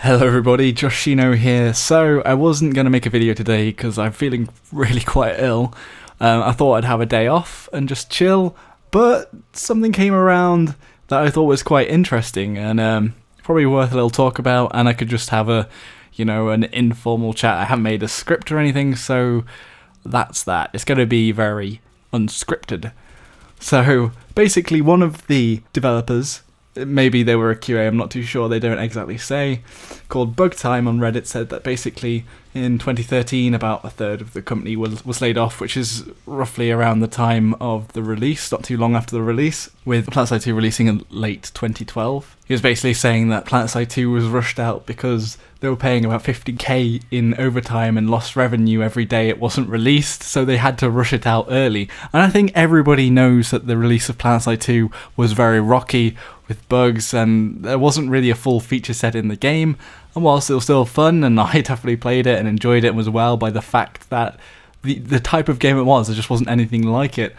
Hello everybody, Joshino here. So I wasn't going to make a video today because I'm feeling really quite ill. I thought I'd have a day off and just chill, but something came around that I thought was quite interesting and probably worth a little talk about, and I could just have an informal chat. I haven't made a script or anything, so that's that. It's going to be very unscripted. So basically one of the developers, maybe they were a QA, I'm not too sure, they don't exactly say, called Bug Time on Reddit, said that basically in 2013 about a third of the company was laid off, which is roughly around the time of the release, not too long after the release, with Planetside 2 releasing in late 2012. He was basically saying that Planetside 2 was rushed out because they were paying about 50k in overtime and lost revenue every day it wasn't released, so they had to rush it out early. And I think everybody knows that the release of Planetside 2 was very rocky, with bugs, and there wasn't really a full feature set in the game. And whilst it was still fun, and I definitely played it and enjoyed it, and was wowed by the fact that the type of game it was, there just wasn't anything like it.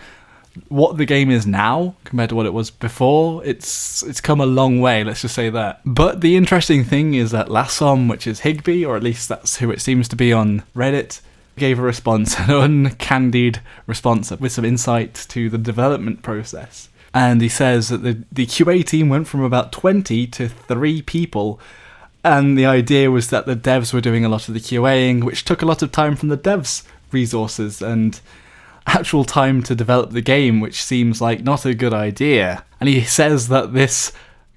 What the game is now, compared to what it was before, it's come a long way, let's just say that. But the interesting thing is that Lassom, which is Higby, or at least that's who it seems to be on Reddit, gave a response, an uncandied response with some insight to the development process. And he says that the QA team went from about 20 to 3 people, and the idea was that the devs were doing a lot of the QAing, which took a lot of time from the devs' resources and actual time to develop the game, which seems like not a good idea. And he says that this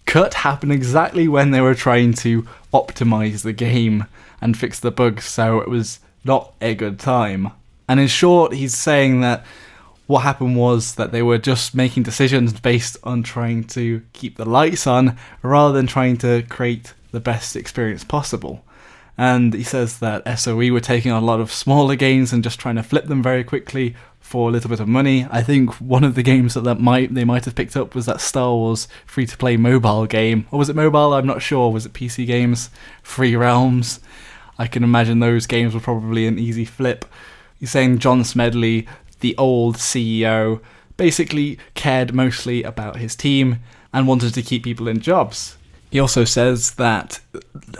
cut happened exactly when they were trying to optimize the game and fix the bugs, so it was not a good time. And in short, he's saying that what happened was that they were just making decisions based on trying to keep the lights on rather than trying to create the best experience possible. And he says that SOE were taking on a lot of smaller games and just trying to flip them very quickly for a little bit of money. I think one of the games that they might have picked up was that Star Wars free-to-play mobile game. Or was it mobile? I'm not sure. Was it PC games? Free Realms? I can imagine those games were probably an easy flip. He's saying John Smedley, the old CEO, basically cared mostly about his team and wanted to keep people in jobs. He also says that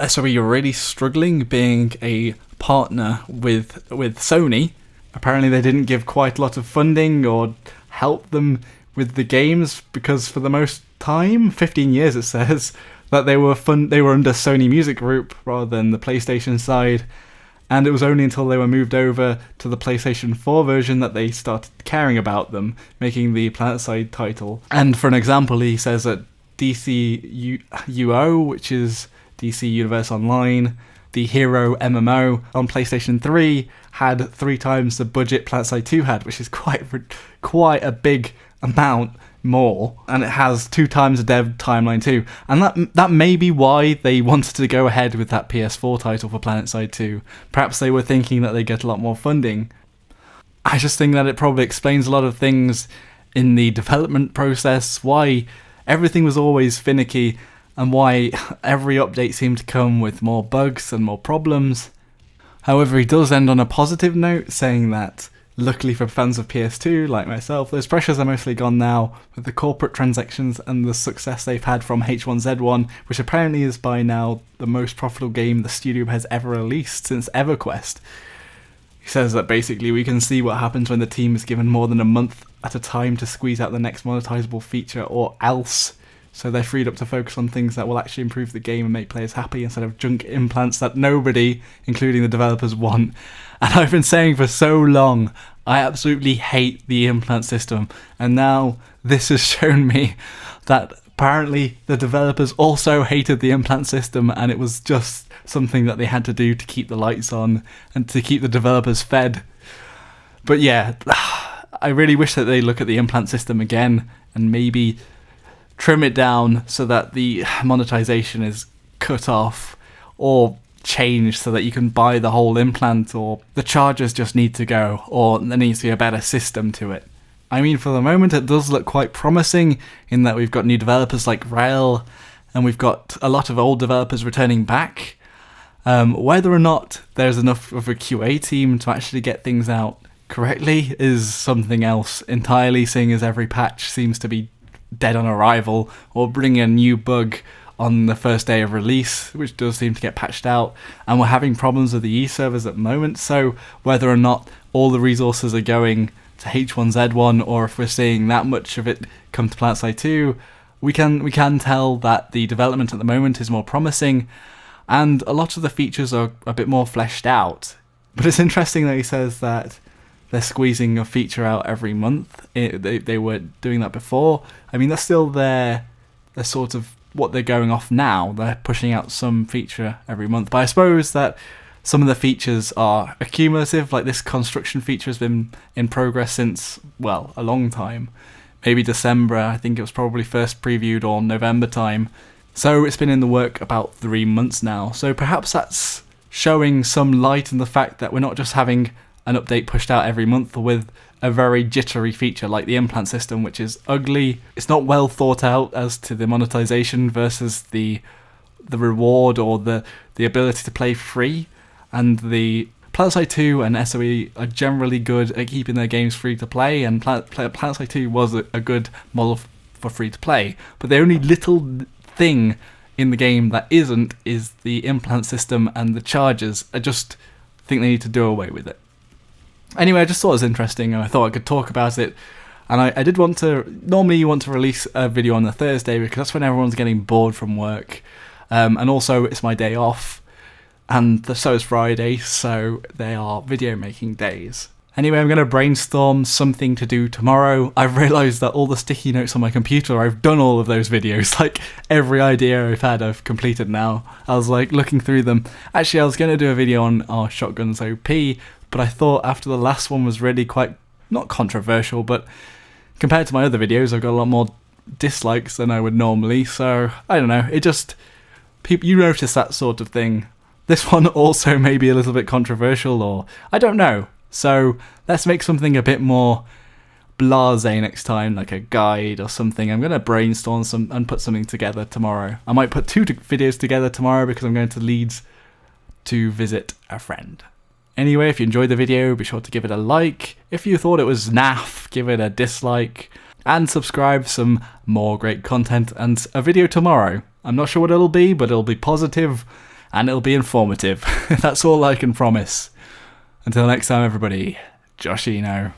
SOE are really struggling being a partner with Sony. Apparently they didn't give quite a lot of funding or help them with the games because for the most time, 15 years it says, that they were under Sony Music Group rather than the PlayStation side. And it was only until they were moved over to the PlayStation 4 version that they started caring about them, making the Planetside title. And for an example, he says that DCUO, which is DC Universe Online, the Hero MMO on PlayStation 3, had 3 times the budget Planetside 2 had, which is quite a big amount more, and it has 2 times the dev timeline too, and that may be why they wanted to go ahead with that PS4 title for Planetside 2. Perhaps they were thinking that they get a lot more funding. I just think that it probably explains a lot of things in the development process, why everything was always finicky, and why every update seemed to come with more bugs and more problems. However, he does end on a positive note, saying that luckily for fans of PS2, like myself, those pressures are mostly gone now with the corporate transactions and the success they've had from H1Z1, which apparently is by now the most profitable game the studio has ever released since EverQuest. He says that basically we can see what happens when the team is given more than a month at a time to squeeze out the next monetizable feature or else. So they're freed up to focus on things that will actually improve the game and make players happy instead of junk implants that nobody, including the developers, want. And I've been saying for so long, I absolutely hate the implant system. And now this has shown me that apparently the developers also hated the implant system, and it was just something that they had to do to keep the lights on and to keep the developers fed. But yeah, I really wish that they look at the implant system again and maybe trim it down so that the monetization is cut off or changed so that you can buy the whole implant, or the chargers just need to go, or there needs to be a better system to it. I mean, for the moment it does look quite promising in that we've got new developers like Rail, and we've got a lot of old developers returning back. Whether or not there's enough of a QA team to actually get things out correctly is something else entirely, seeing as every patch seems to be dead on arrival or bring a new bug on the first day of release, which does seem to get patched out, and we're having problems with the E servers at the moment, so whether or not all the resources are going to H1Z1 or if we're seeing that much of it come to Planetside 2, we can tell that the development at the moment is more promising, and a lot of the features are a bit more fleshed out. But it's interesting that he says that they're squeezing a feature out every month. They were doing that before. I mean, that's still their sort of what they're going off now. They're pushing out some feature every month. But I suppose that some of the features are accumulative, like this construction feature has been in progress since, well, a long time. Maybe December, I think it was probably first previewed, or November time. So it's been in the work about 3 months now. So perhaps that's showing some light in the fact that we're not just having an update pushed out every month with a very jittery feature like the implant system, which is ugly. It's not well thought out as to the monetization versus the reward or the ability to play free. And the Planetside 2 and SOE are generally good at keeping their games free to play, and Planetside 2 was a good model for free to play. But the only little thing in the game that isn't is the implant system and the charges. I just think they need to do away with it. Anyway, I just thought it was interesting and I thought I could talk about it. And I did want to, normally you want to release a video on the Thursday because that's when everyone's getting bored from work. And also it's my day off, and so is Friday, so they are video making days. Anyway, I'm going to brainstorm something to do tomorrow. I've realised that all the sticky notes on my computer, I've done all of those videos. Like, every idea I've had, I've completed now. I was like looking through them. Actually, I was going to do a video on our shotguns OP, but I thought after the last one was really quite, not controversial, but compared to my other videos, I've got a lot more dislikes than I would normally. So, I don't know, it just, you notice that sort of thing. This one also may be a little bit controversial, or I don't know. So let's make something a bit more blasé next time, like a guide or something. I'm going to brainstorm and put something together tomorrow. I might put 2 videos together tomorrow because I'm going to Leeds to visit a friend. Anyway, if you enjoyed the video, be sure to give it a like. If you thought it was naff, give it a dislike. And subscribe for some more great content and a video tomorrow. I'm not sure what it'll be, but it'll be positive and it'll be informative. That's all I can promise. Until next time, everybody, Joshino.